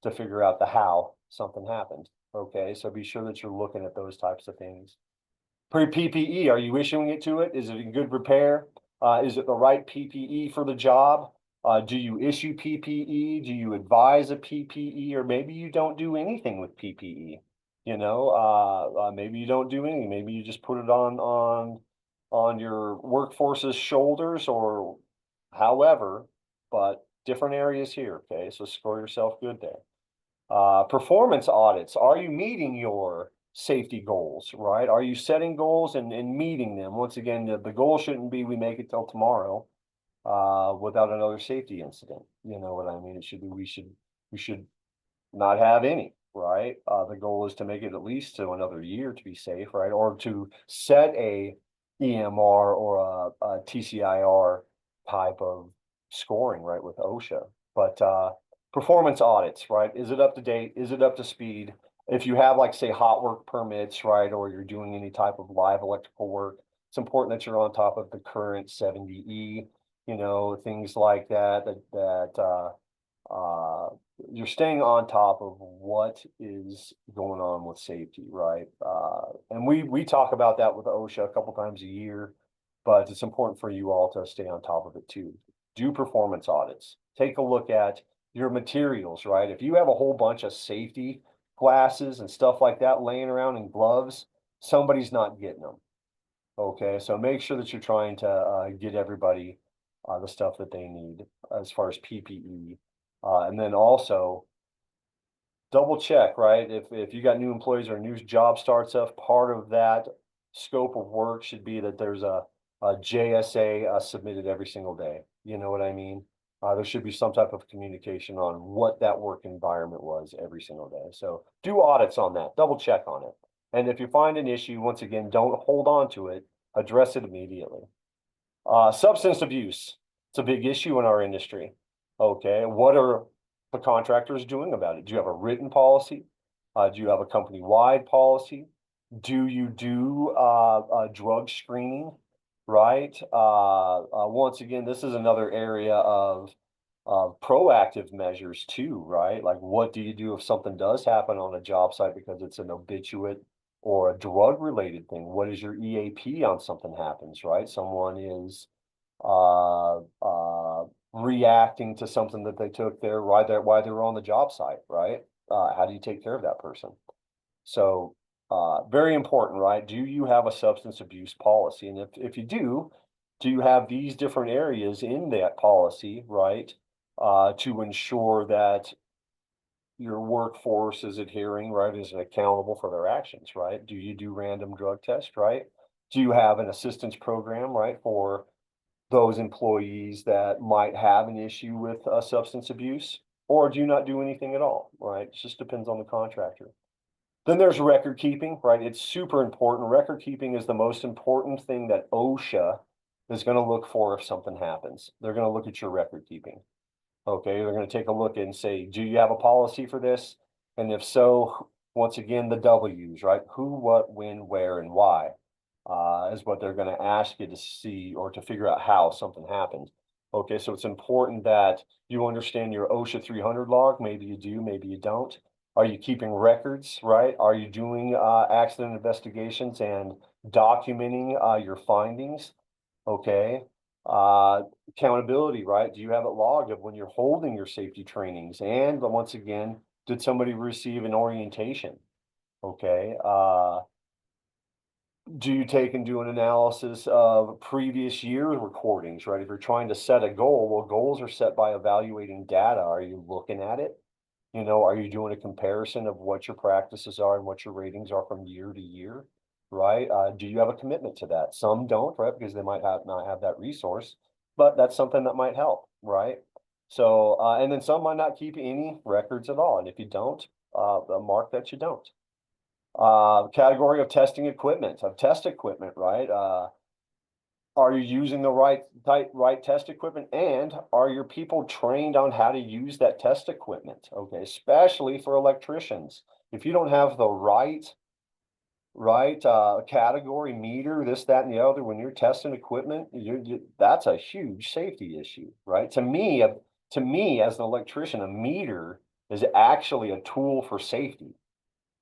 to figure out the how something happened. Okay, so be sure that you're looking at those types of things. Pre-PPE, are you issuing it to it? Is it in good repair? Is it the right PPE for the job? Do you issue PPE? Do you advise a PPE? Or maybe you don't do anything with PPE. Maybe you don't do anything. Maybe you just put it on your workforce's shoulders or however, but different areas here. Okay, so score yourself good there. Performance audits. Are you meeting your safety goals, right? Are you setting goals and meeting them? Once again, the goal shouldn't be we make it till tomorrow without another safety incident. You know what I mean? It should be we should not have any, right? The goal is to make it at least to another year to be safe, right? Or to set a EMR or a TCIR type of scoring, right, with OSHA. But performance audits, right? Is it up to date? Is it up to speed? If you have, like, say, hot work permits, right, or you're doing any type of live electrical work, it's important that you're on top of the current 70E, things like that you're staying on top of what is going on with safety, right? And we talk about that with OSHA a couple times a year, but it's important for you all to stay on top of it too. Do performance audits. Take a look at your materials, right? If you have a whole bunch of safety glasses and stuff like that laying around in gloves, somebody's not getting them. Okay, so make sure that you're trying to get everybody the stuff that they need as far as PPE. And then also double check, right? If you got new employees or a new job starts up, part of that scope of work should be that there's a JSA submitted every single day. You know what I mean? There should be some type of communication on what that work environment was every single day. So do audits on that, double check on it. And if you find an issue, once again, don't hold on to it, address it immediately. Substance abuse, it's a big issue in our industry. Okay, what are the contractors doing about it? Do you have a written policy? Do you have a company-wide policy? Do you do drug screening, right? Once again, this is another area of proactive measures too, right? Like, what do you do if something does happen on a job site because it's an obituate or a drug-related thing? What is your EAP on something happens, right? Someone is reacting to something that they took there while they were on the job site, right? How do you take care of that person? So very important, right? Do you have a substance abuse policy? And if you do you have these different areas in that policy, right? To ensure that your workforce is adhering, right? Is accountable for their actions, right? Do you do random drug tests, right? Do you have an assistance program, right, for those employees that might have an issue with substance abuse, or do you not do anything at all, right? It just depends on the contractor. Then there's record keeping, right? It's super important. Record keeping is the most important thing that OSHA is going to look for if something happens. They're going to look at your record keeping. Okay, they're gonna take a look and say, do you have a policy for this? And if so, once again, the W's, right? Who, what, when, where, and why, is what they're gonna ask you to see or to figure out how something happened. Okay, so it's important that you understand your OSHA 300 log. Maybe you do, maybe you don't. Are you keeping records, right? Are you doing accident investigations and documenting your findings? Okay. Accountability, right? Do you have it logged of when you're holding your safety trainings? And once again, did somebody receive an orientation? Okay. Do you take and do an analysis of previous year recordings, right? If you're trying to set a goal, well, goals are set by evaluating data. Are you looking at it? You know, are you doing a comparison of what your practices are and what your ratings are from year to year, right? Do you have a commitment to that? Some don't, right? Because they might not have that resource, but that's something that might help, right? So, and then some might not keep any records at all. And if you don't, mark that you don't. Category of testing equipment, of test equipment, right? Are you using the right test equipment, and are your people trained on how to use that test equipment? Okay, especially for electricians. If you don't have the right category meter, this, that, and the other, when you're testing equipment, that's a huge safety issue, right? To me, as an electrician, a meter is actually a tool for safety.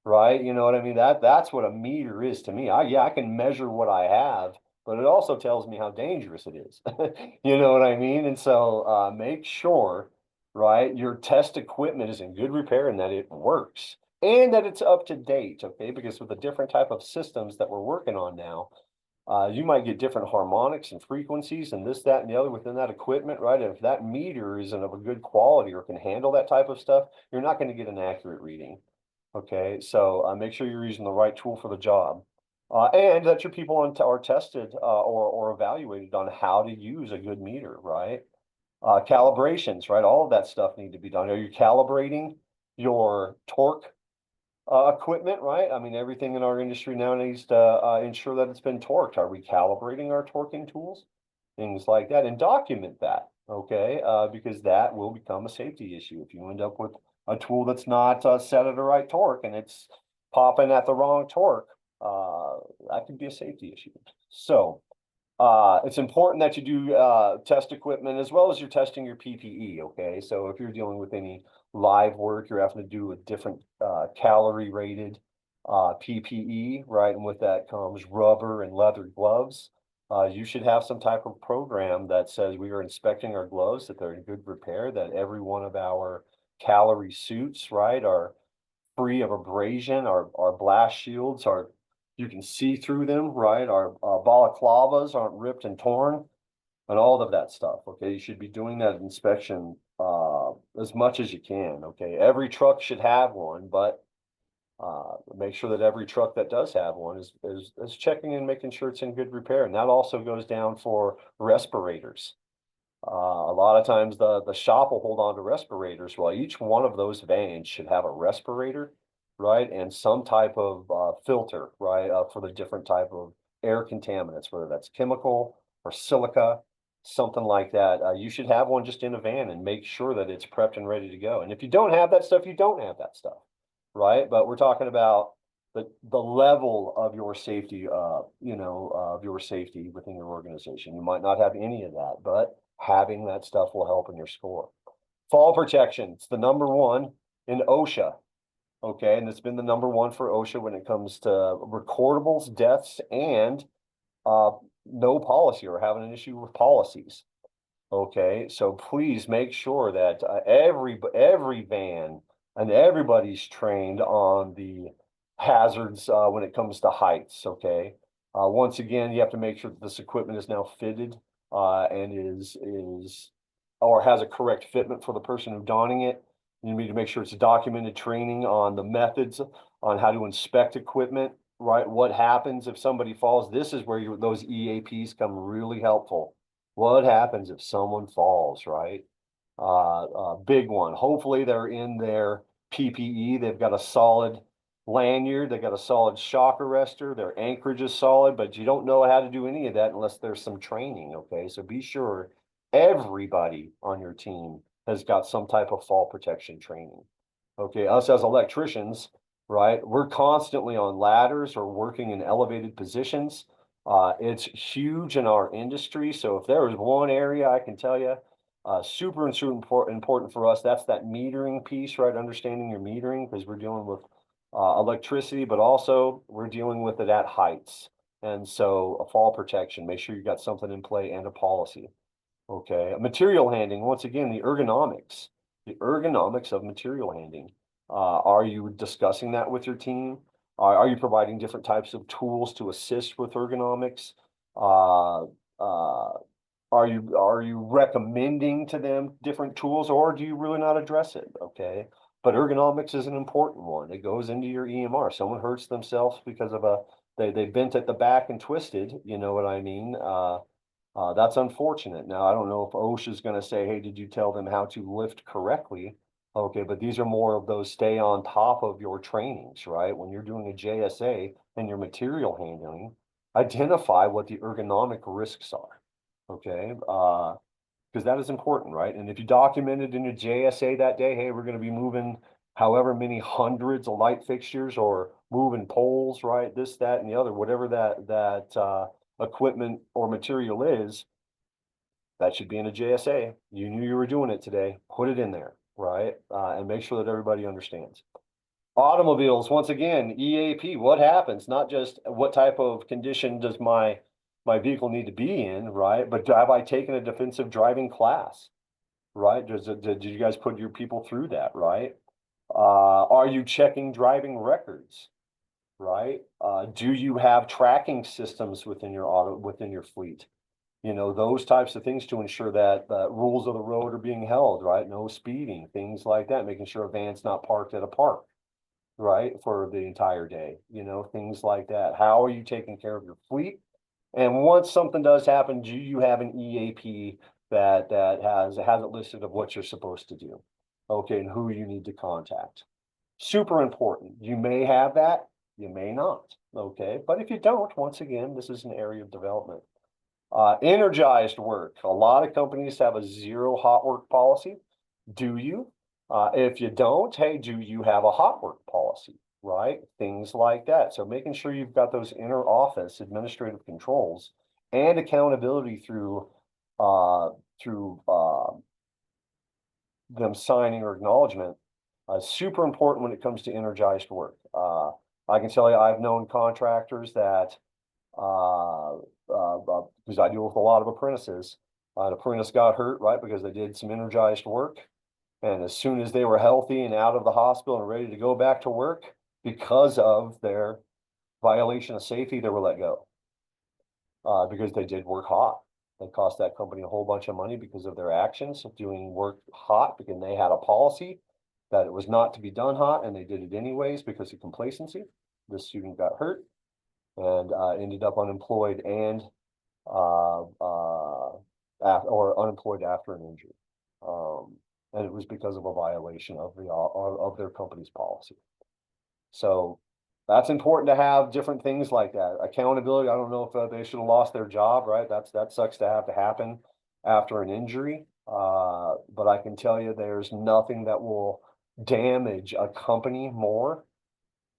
Right? You know what I mean? That's what a meter is to me. Yeah, I can measure what I have, but it also tells me how dangerous it is. You know what I mean? And so make sure, right, your test equipment is in good repair and that it works and that it's up to date, okay? Because with the different type of systems that we're working on now, you might get different harmonics and frequencies and this, that, and the other within that equipment, right? If that meter isn't of a good quality or can handle that type of stuff, you're not going to get an accurate reading. Okay, so make sure you're using the right tool for the job. And that your people are tested or evaluated on how to use a good meter, right? Calibrations, right? All of that stuff need to be done. Are you calibrating your torque equipment, right? I mean, everything in our industry now needs to ensure that it's been torqued. Are we calibrating our torquing tools? Things like that, and document that, okay? Because that will become a safety issue. If you end up with a tool that's not set at the right torque and it's popping at the wrong torque, that could be a safety issue. So it's important that you do test equipment as well as you're testing your PPE, okay? So if you're dealing with any live work, you're having to do a different calorie rated PPE, right? And with that comes rubber and leather gloves. You should have some type of program that says we are inspecting our gloves, that they're in good repair, that every one of our calorie suits, right, are free of abrasion. Our blast shields are, you can see through them, right? Our balaclavas aren't ripped and torn and all of that stuff. Okay, you should be doing that inspection as much as you can. Okay, every truck should have one, but make sure that every truck that does have one is checking and making sure it's in good repair. And that also goes down for respirators. A lot of times the shop will hold on to respirators. Well, each one of those vans should have a respirator, right? And some type of filter, right? For the different type of air contaminants, whether that's chemical or silica, something like that. You should have one just in a van and make sure that it's prepped and ready to go. And if you don't have that stuff, you don't have that stuff, right? But we're talking about the level of your safety, of your safety within your organization. You might not have any of that, but having that stuff will help in your score. Fall protection, it's the number one in OSHA. Okay, and it's been the number one for OSHA when it comes to recordables, deaths, and no policy or having an issue with policies. Okay, so please make sure that every van and everybody's trained on the hazards when it comes to heights. Okay, once again, you have to make sure that this equipment is now fitted and is or has a correct fitment for the person who's donning it. You need to make sure it's documented training on the methods on how to inspect equipment. Right, what happens if somebody falls? This is where those EAPs come really helpful. What happens if someone falls, right? Big one. Hopefully they're in their PPE. They've got a solid lanyard. They've got a solid shock arrestor. Their anchorage is solid, but you don't know how to do any of that unless there's some training, okay? So be sure everybody on your team has got some type of fall protection training. Okay, us as electricians, right? We're constantly on ladders or working in elevated positions. It's huge in our industry. So if there is one area I can tell you, super and super important for us, that's that metering piece, right? Understanding your metering, because we're dealing with electricity, but also we're dealing with it at heights. And so a fall protection, make sure you got something in play and a policy. Okay, material handling, once again, the ergonomics of material handling. Are you discussing that with your team? Are you providing different types of tools to assist with ergonomics? Uh, uh, are you recommending to them different tools, or do you really not address it? Okay, but ergonomics is an important one. It goes into your EMR. Someone hurts themselves because of they bent at the back and twisted. You know what I mean? That's unfortunate. Now, I don't know if OSHA is going to say, hey, did you tell them how to lift correctly? Okay, but these are more of those stay on top of your trainings, right? When you're doing a JSA and your material handling, identify what the ergonomic risks are. Okay, because that is important, right? And if you document it in your JSA that day, hey, we're going to be moving however many hundreds of light fixtures or moving poles, right? This, that, and the other, whatever that equipment or material is, that should be in a JSA. You knew you were doing it today, put it in there, right? And make sure that everybody understands. Automobiles, once again, EAP, what happens? Not just what type of condition does my vehicle need to be in, right? But have I taken a defensive driving class, right? Did you guys put your people through that, right? Are you checking driving records, right? Do you have tracking systems within your fleet? You know, those types of things to ensure that the rules of the road are being held, right? No speeding, things like that, making sure a van's not parked at a park, right? For the entire day, you know, things like that. How are you taking care of your fleet? And once something does happen, do you have an EAP that has it listed of what you're supposed to do? Okay, and who you need to contact. Super important. You may have that, you may not. Okay, but if you don't, once again, this is an area of development. Energized work. A lot of companies have a zero hot work policy. Do you? If you don't, hey, do you have a hot work policy? Right? Things like that. So making sure you've got those inner office administrative controls and accountability uh, through them signing or acknowledgement super important when it comes to energized work. I can tell you, I've known contractors that because I deal with a lot of apprentices. An apprentice got hurt, right, because they did some energized work. And as soon as they were healthy and out of the hospital and ready to go back to work, because of their violation of safety, they were let go. Because they did work hot. They cost that company a whole bunch of money because of their actions of doing work hot, because they had a policy that it was not to be done hot, and they did it anyways because of complacency. This student got hurt and ended up unemployed and or unemployed after an injury. And it was because of a violation of their company's policy. So that's important to have different things like that. Accountability. I don't know if they should have lost their job, right? That sucks to have to happen after an injury. But I can tell you there's nothing that will damage a company more,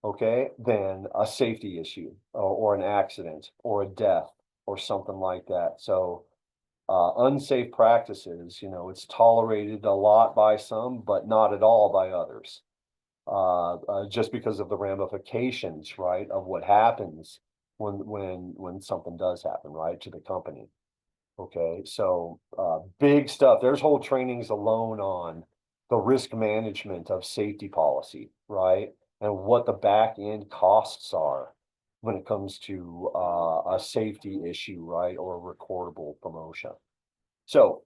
okay, than a safety issue or an accident or a death or something like that. So unsafe practices, you know, it's tolerated a lot by some, but not at all by others. Just because of the ramifications, right, of what happens when something does happen, right, to the company. Okay, so big stuff. There's whole trainings alone on the risk management of safety policy, right, and what the back end costs are when it comes to a safety issue, right, or a recordable promotion. So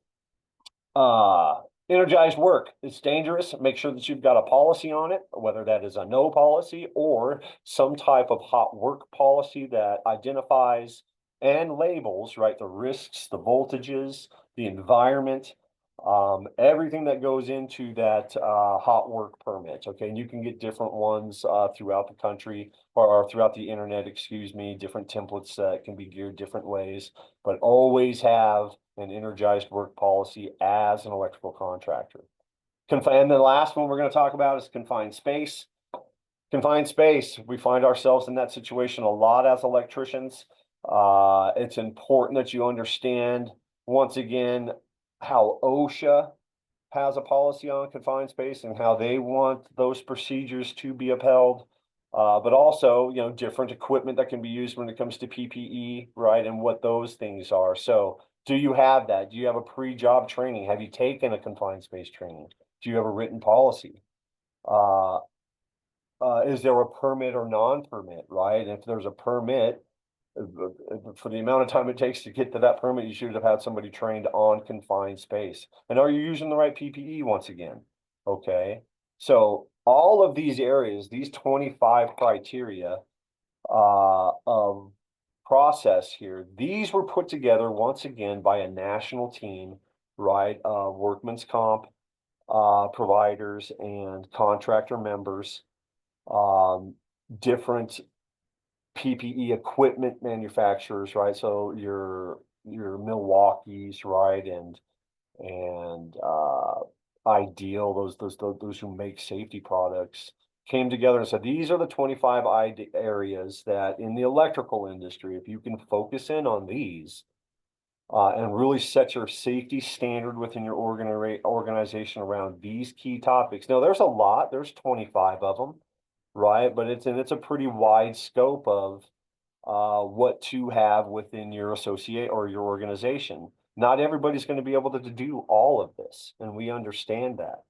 energized work. It's dangerous. Make sure that you've got a policy on it, whether that is a no policy or some type of hot work policy that identifies and labels, right, the risks, the voltages, the environment, everything that goes into that hot work permit. Okay, and you can get different ones throughout the country or throughout the internet, excuse me, different templates that can be geared different ways, but always have and energized work policy as an electrical contractor. And the last one we're going to talk about is confined space. Confined space, we find ourselves in that situation a lot as electricians. It's important that you understand, once again, how OSHA has a policy on confined space and how they want those procedures to be upheld. But also, you know, different equipment that can be used when it comes to PPE, right? And what those things are. So do you have that? Do you have a pre-job training? Have you taken a confined space training? Do you have a written policy? Is there a permit or non-permit, right? If there's a permit, for the amount of time it takes to get to that permit, you should have had somebody trained on confined space. And are you using the right PPE once again? Okay. So all of these areas, these 25 criteria of process here, these were put together once again by a national team, right? Workman's comp providers and contractor members, different PPE equipment manufacturers, right? So your Milwaukee's, right, and Ideal, those who make safety products came together and said these are the 25 areas that in the electrical industry, if you can focus in on these and really set your safety standard within your organization around these key topics. Now, there's a lot. There's 25 of them, right? But it's a pretty wide scope of what to have within your associate or your organization. Not everybody's going to be able to do all of this, and we understand that.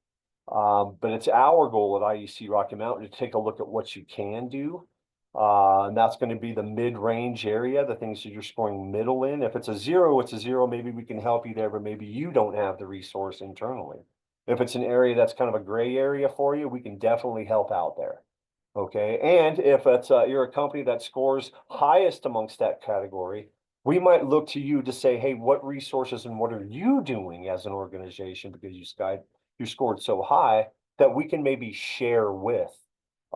But it's our goal at IEC Rocky Mountain to take a look at what you can do. And that's going to be the mid-range area, the things that you're scoring middle in. If it's a zero, it's a zero. Maybe we can help you there, but maybe you don't have the resource internally. If it's an area that's kind of a gray area for you, we can definitely help out there. Okay, and if it's you're a company that scores highest amongst that category, we might look to you to say, hey, what resources and what are you doing as an organization because you scored so high that we can maybe share with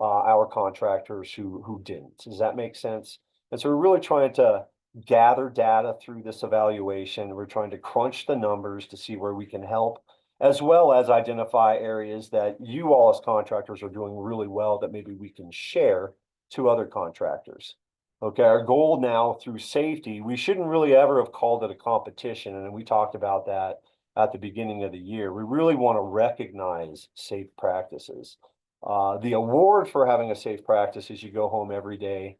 our contractors who didn't. Does that make sense? And so we're really trying to gather data through this evaluation. We're trying to crunch the numbers to see where we can help, as well as identify areas that you all as contractors are doing really well that maybe we can share to other contractors. Okay, our goal now through safety, we shouldn't really ever have called it a competition, and we talked about that at the beginning of the year. We really want to recognize safe practices. The award for having a safe practice is you go home every day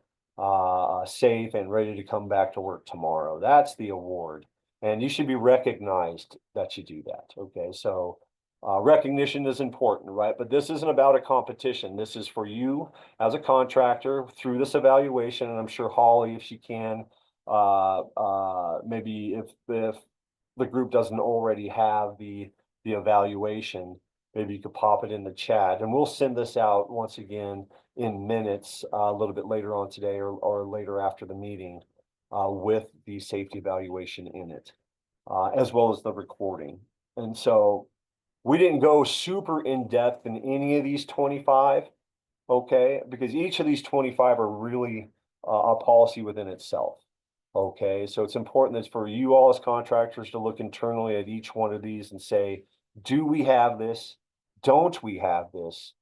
safe and ready to come back to work tomorrow. That's the award. And you should be recognized that you do that. Okay, so recognition is important, right? But this isn't about a competition. This is for you as a contractor through this evaluation. And I'm sure Holly, if she can, maybe if the group doesn't already have the evaluation, maybe you could pop it in the chat. And we'll send this out once again in minutes a little bit later on today or later after the meeting with the safety evaluation in it, as well as the recording. And so we didn't go super in depth in any of these 25, okay, because each of these 25 are really a policy within itself. Okay, so it's important that for you all as contractors to look internally at each one of these and say, do we have this? Don't we have this?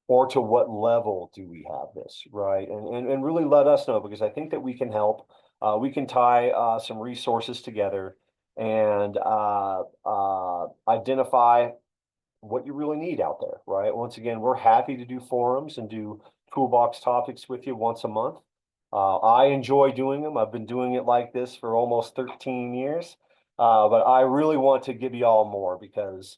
Or to what level do we have this, right? And really let us know, because I think that we can help. We can tie some resources together and identify what you really need out there, right? Once again, we're happy to do forums and do toolbox topics with you once a month. I enjoy doing them. I've been doing it like this for almost 13 years. But I really want to give you all more because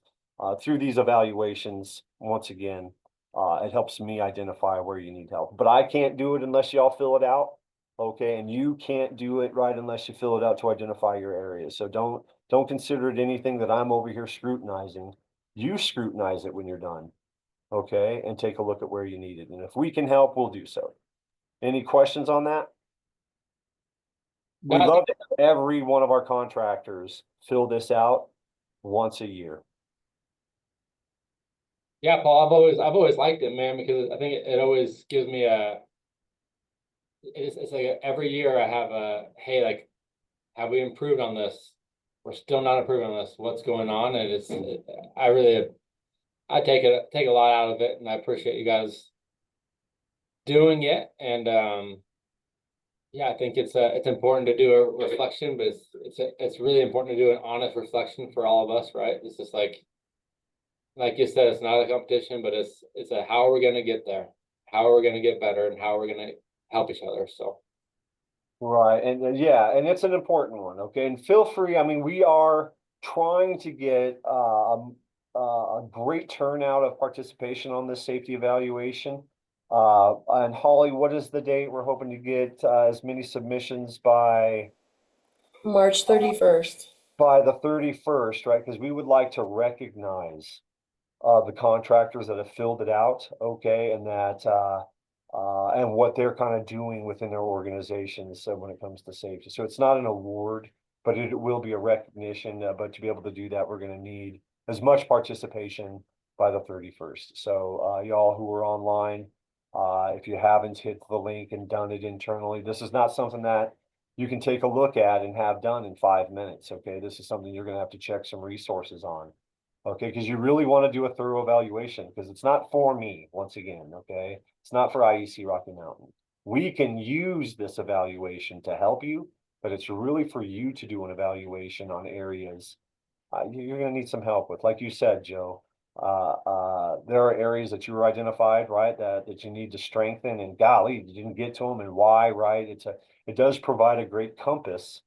through these evaluations, once again, it helps me identify where you need help. But I can't do it unless y'all fill it out. Okay, and you can't do it right unless you fill it out to identify your areas. So don't consider it anything that I'm over here scrutinizing. You scrutinize it when you're done, okay, and take a look at where you need it. And if we can help, we'll do so. Any questions on that? We love to have every one of our contractors fill this out once a year.
Yeah, Paul, I've always liked it, man, because I think it always gives me it's like every year I have hey, like, have we improved on this? we're still not improving on this. What's going on? And I take a lot out of it, and I appreciate you guys doing it. And yeah, I think it's important to do a reflection, but it's really important to do an honest reflection for all of us, right? It's just like you said, it's not a competition, but it's a how are we gonna get there? How are we gonna get better, and how are we gonna help each other? So
Right, and yeah, and it's an important one, okay? And feel free, I mean, we are trying to get a great turnout of participation on this safety evaluation. And Holly, what is the date? We're hoping to get as many submissions by
March 31st.
the 31st, right? Because we would like to recognize the contractors that have filled it out, okay, and that and what they're kind of doing within their organizations. So when it comes to safety, so it's not an award, but it will be a recognition. But to be able to do that, we're going to need as much participation by the 31st. So y'all who are online, if you haven't hit the link and done it internally, this is not something that you can take a look at and have done in 5 minutes. Okay, this is something you're going to have to check some resources on. Okay, because you really want to do a thorough evaluation, because it's not for me, once again, okay? It's not for IEC Rocky Mountain. We can use this evaluation to help you, but it's really for you to do an evaluation on areas you're going to need some help with. Like you said, Joe, there are areas that you identified, right, that you need to strengthen, and golly, you didn't get to them, and why, right? It does provide a great compass,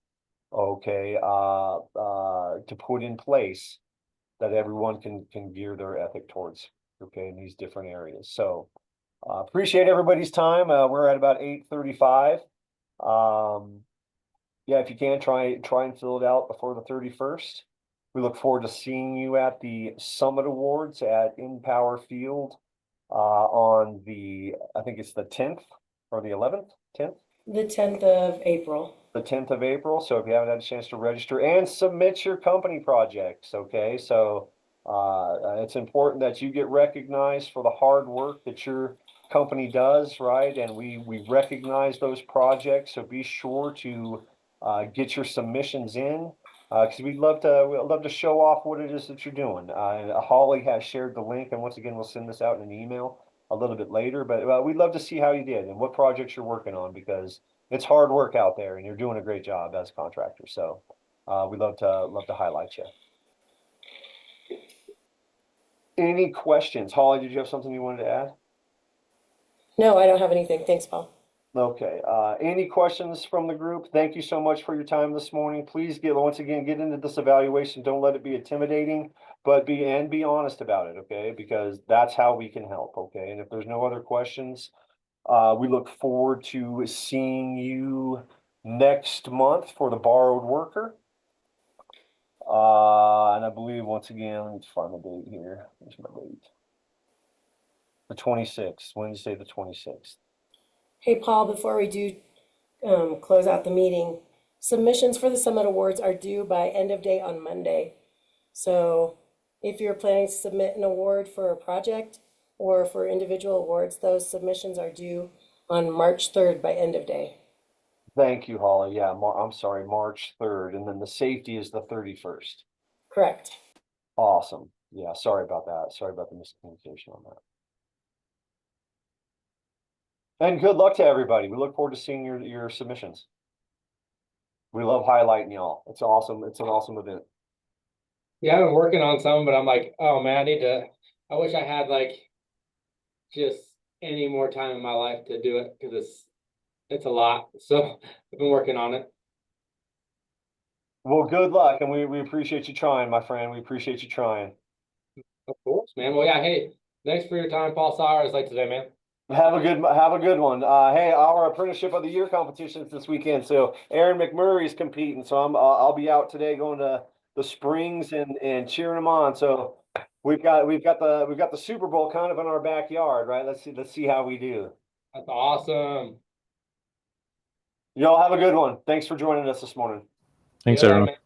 okay, to put in place that everyone can gear their ethic towards, okay, in these different areas. So appreciate everybody's time. We're at about 8:35. Yeah, if you can, try and fill it out before the 31st. We look forward to seeing you at the Summit Awards at InPower Field on I think it's the 10th or the 11th, 10th?
The 10th of April.
The 10th of April. So if you haven't had a chance to register and submit your company projects, okay? So it's important that you get recognized for the hard work that your company does, right? And we recognize those projects. So be sure to get your submissions in, because we'd love to show off what it is that you're doing. And Holly has shared the link, and once again, we'll send this out in an email a little bit later. But we'd love to see how you did and what projects you're working on, because it's hard work out there, and you're doing a great job as a contractor. So we'd love to highlight you. Any questions? Holly, did you have something you wanted to add?
No, I don't have anything. Thanks, Paul.
Okay. Any questions from the group? Thank you so much for your time this morning. Please once again, get into this evaluation. Don't let it be intimidating, but be honest about it, okay? Because that's how we can help, okay? And if there's no other questions, we look forward to seeing you next month for the borrowed worker. And I believe, once again, let me find the date here. Where's my date? The 26th, Wednesday, the 26th.
Hey, Paul, before we do close out the meeting, submissions for the Summit Awards are due by end of day on Monday. So if you're planning to submit an award for a project or for individual awards, those submissions are due on March 3rd by end of day.
Thank you, Holly. Yeah, I'm sorry, March 3rd, and then the safety is the 31st.
Correct.
Awesome. Yeah, sorry about that. Sorry about the miscommunication on that. And good luck to everybody. We look forward to seeing your submissions. We love highlighting y'all. It's awesome. It's an awesome event.
yeah, I've been working on some, but I'm like, oh man, I wish I had like just any more time in my life to do it, because it's a lot. So I've been working on it.
Well, good luck, and we appreciate you trying, my friend. We appreciate you trying.
Of course, man. Well, yeah, hey, thanks for your time, Paul Sowers, like today, man.
Have a good one. Hey, our apprenticeship of the year competition is this weekend, so Aaron McMurray is competing. So I'll be out today going to the Springs and cheering him on. So we've got the Super Bowl kind of in our backyard, right? Let's see how we do.
That's awesome.
Y'all have a good one. Thanks for joining us this morning.
Thanks,
Yeah,
everyone.
man.